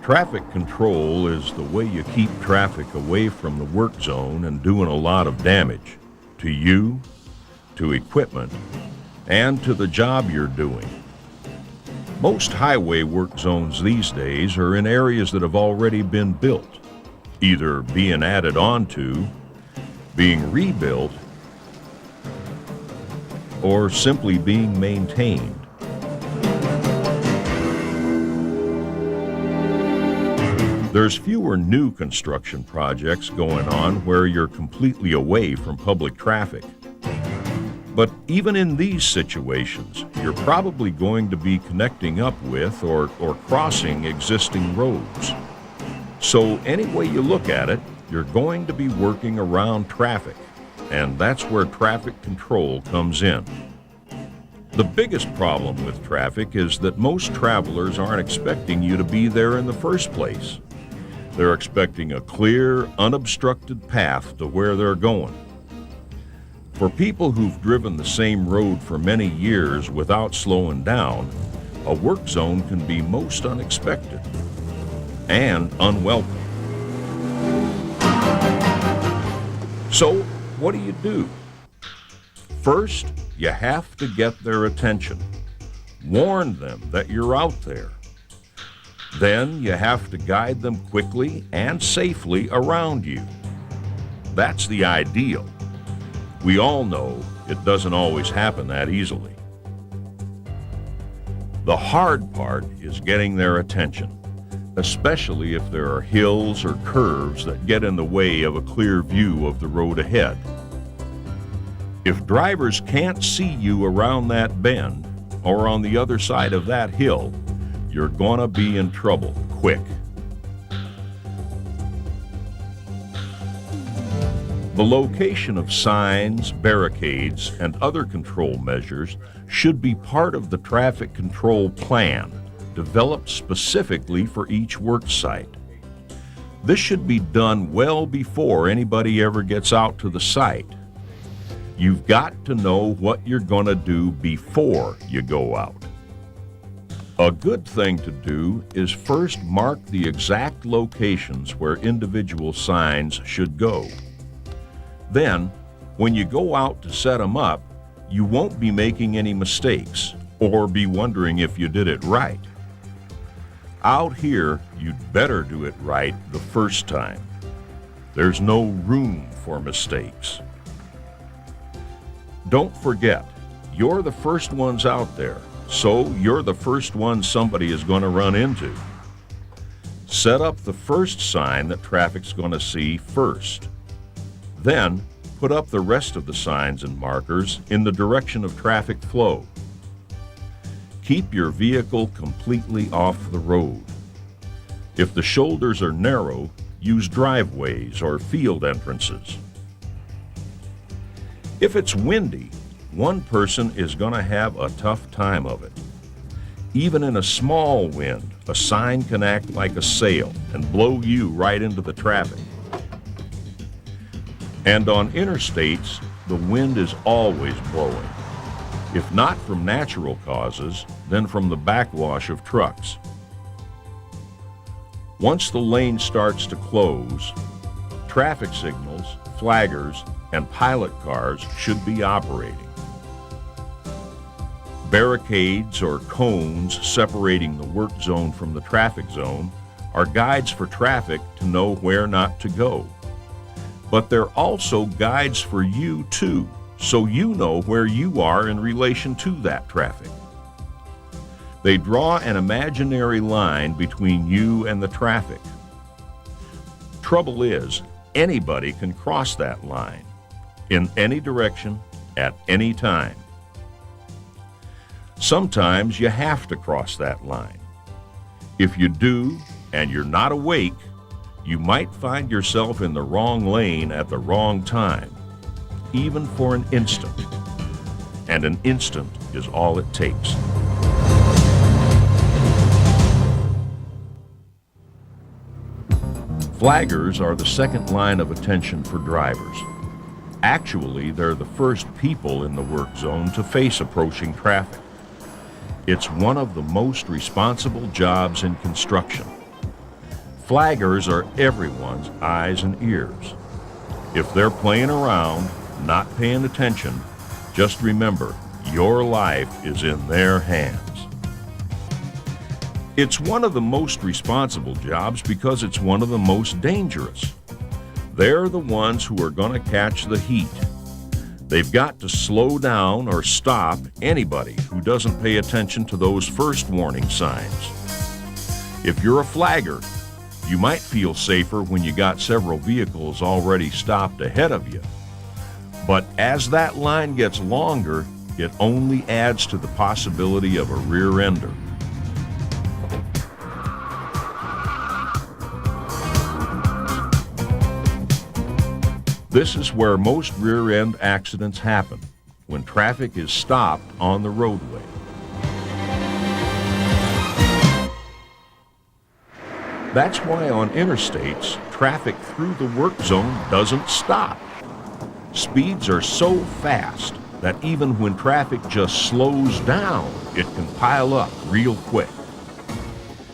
Traffic control is the way you keep traffic away from the work zone and doing a lot of damage to you, to equipment, and to the job you're doing. Most highway work zones these days are in areas that have already been built, either being added onto, being rebuilt, or simply being maintained. There's fewer new construction projects going on where you're completely away from public traffic. But even in these situations, you're probably going to be connecting up with or crossing existing roads. So any way you look at it, you're going to be working around traffic, and that's where traffic control comes in. The biggest problem with traffic is that most travelers aren't expecting you to be there in the first place. They're expecting a clear, unobstructed path to where they're going. For people who've driven the same road for many years without slowing down, a work zone can be most unexpected and unwelcome. So, what do? First, you have to get their attention. Warn them that you're out there. Then you have to guide them quickly and safely around you. That's the ideal. We all know it doesn't always happen that easily. The hard part is getting their attention, especially if there are hills or curves that get in the way of a clear view of the road ahead. If drivers can't see you around that bend or on the other side of that hill, you're gonna be in trouble quick. The location of signs, barricades, and other control measures should be part of the traffic control plan developed specifically for each work site. This should be done well before anybody ever gets out to the site. You've got to know what you're gonna do before you go out. A good thing to do is first mark the exact locations where individual signs should go. Then, when you go out to set them up, you won't be making any mistakes or be wondering if you did it right. Out here, you'd better do it right the first time. There's no room for mistakes. Don't forget, you're the first ones out there. So you're the first one somebody is going to run into. Set up the first sign that traffic's going to see first. Then put up the rest of the signs and markers in the direction of traffic flow. Keep your vehicle completely off the road. If the shoulders are narrow, use driveways or field entrances. If it's windy, one person is going to have a tough time of it. Even in a small wind, a sign can act like a sail and blow you right into the traffic. And on interstates, the wind is always blowing. If not from natural causes, then from the backwash of trucks. Once the lane starts to close, traffic signals, flaggers, and pilot cars should be operating. Barricades or cones separating the work zone from the traffic zone are guides for traffic to know where not to go. But they're also guides for you too, so you know where you are in relation to that traffic. They draw an imaginary line between you and the traffic. Trouble is, anybody can cross that line, in any direction, at any time. Sometimes you have to cross that line. If you do, and you're not awake, you might find yourself in the wrong lane at the wrong time, even for an instant. And an instant is all it takes. Flaggers are the second line of attention for drivers. Actually, they're the first people in the work zone to face approaching traffic. It's one of the most responsible jobs in construction. Flaggers are everyone's eyes and ears. If they're playing around, not paying attention, just remember, your life is in their hands. It's one of the most responsible jobs because it's one of the most dangerous. They're the ones who are going to catch the heat. They've got to slow down or stop anybody who doesn't pay attention to those first warning signs. If you're a flagger, you might feel safer when you got several vehicles already stopped ahead of you. But as that line gets longer, it only adds to the possibility of a rear-ender. This is where most rear-end accidents happen, when traffic is stopped on the roadway. That's why on interstates, traffic through the work zone doesn't stop. Speeds are so fast that even when traffic just slows down, it can pile up real quick.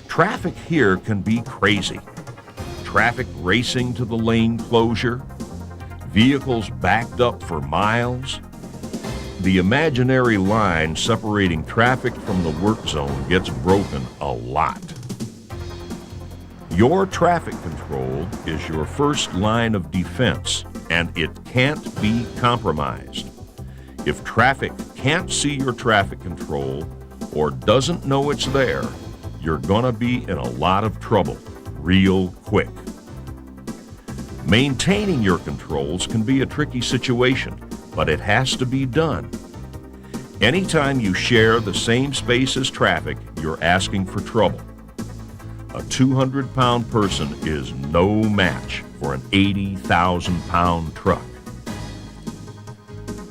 Traffic here can be crazy. Traffic racing to the lane closure, vehicles backed up for miles. The imaginary line separating traffic from the work zone gets broken a lot. Your traffic control is your first line of defense, and it can't be compromised. If traffic can't see your traffic control or doesn't know it's there, you're gonna be in a lot of trouble real quick. Maintaining your controls can be a tricky situation, but it has to be done. Anytime you share the same space as traffic, you're asking for trouble. A 200-pound person is no match for an 80,000-pound truck.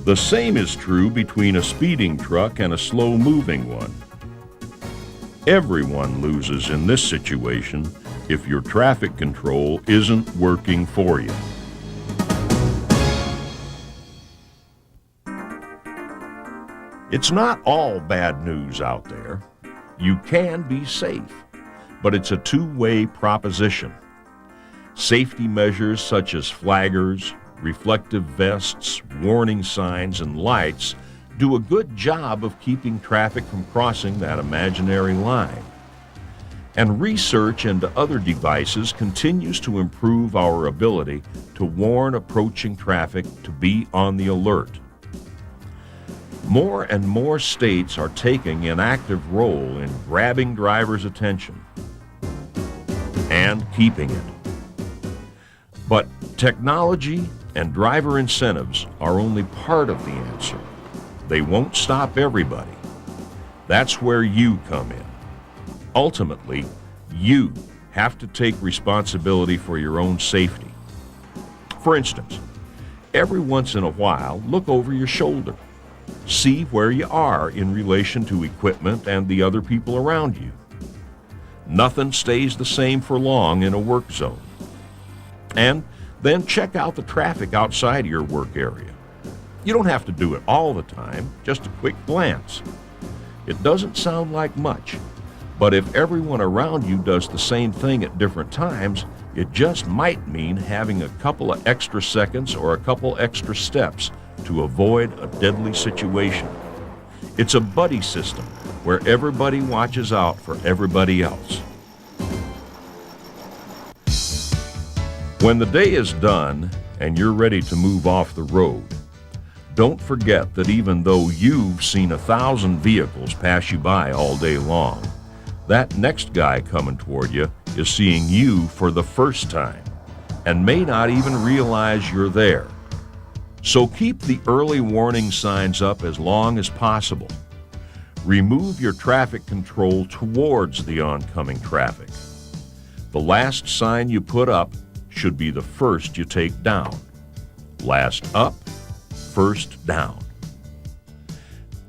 The same is true between a speeding truck and a slow-moving one. Everyone loses in this situation if your traffic control isn't working for you. It's not all bad news out there. You can be safe, but it's a two-way proposition. Safety measures such as flaggers, reflective vests, warning signs, and lights do a good job of keeping traffic from crossing that imaginary line. And research into other devices continues to improve our ability to warn approaching traffic to be on the alert. More and more states are taking an active role in grabbing drivers' attention and keeping it. But technology and driver incentives are only part of the answer. They won't stop everybody. That's where you come in. Ultimately, you have to take responsibility for your own safety. For instance, every once in a while, look over your shoulder. See where you are in relation to equipment and the other people around you. Nothing stays the same for long in a work zone. And then check out the traffic outside your work area. You don't have to do it all the time, just a quick glance. It doesn't sound like much, but if everyone around you does the same thing at different times, it just might mean having a couple of extra seconds or a couple extra steps to avoid a deadly situation. It's a buddy system where everybody watches out for everybody else. When the day is done and you're ready to move off the road, don't forget that even though you've seen 1,000 vehicles pass you by all day long, that next guy coming toward you is seeing you for the first time and may not even realize you're there. So keep the early warning signs up as long as possible. Remove your traffic control towards the oncoming traffic. The last sign you put up should be the first you take down. Last up, first down.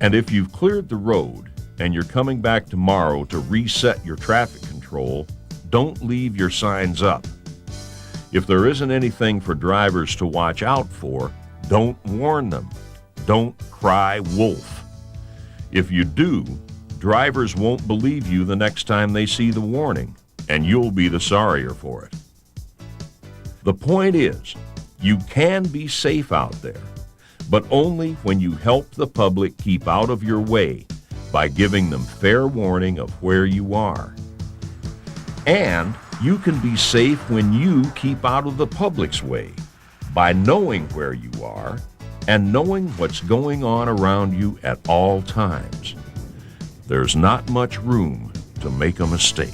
And if you've cleared the road and you're coming back tomorrow to reset your traffic control, don't leave your signs up. If there isn't anything for drivers to watch out for, don't warn them. Don't cry wolf. If you do, drivers won't believe you the next time they see the warning. and you'll be the sorrier for it. The point is, you can be safe out there, but only when you help the public keep out of your way by giving them fair warning of where you are. And you can be safe when you keep out of the public's way by knowing where you are and knowing what's going on around you at all times. There's not much room to make a mistake.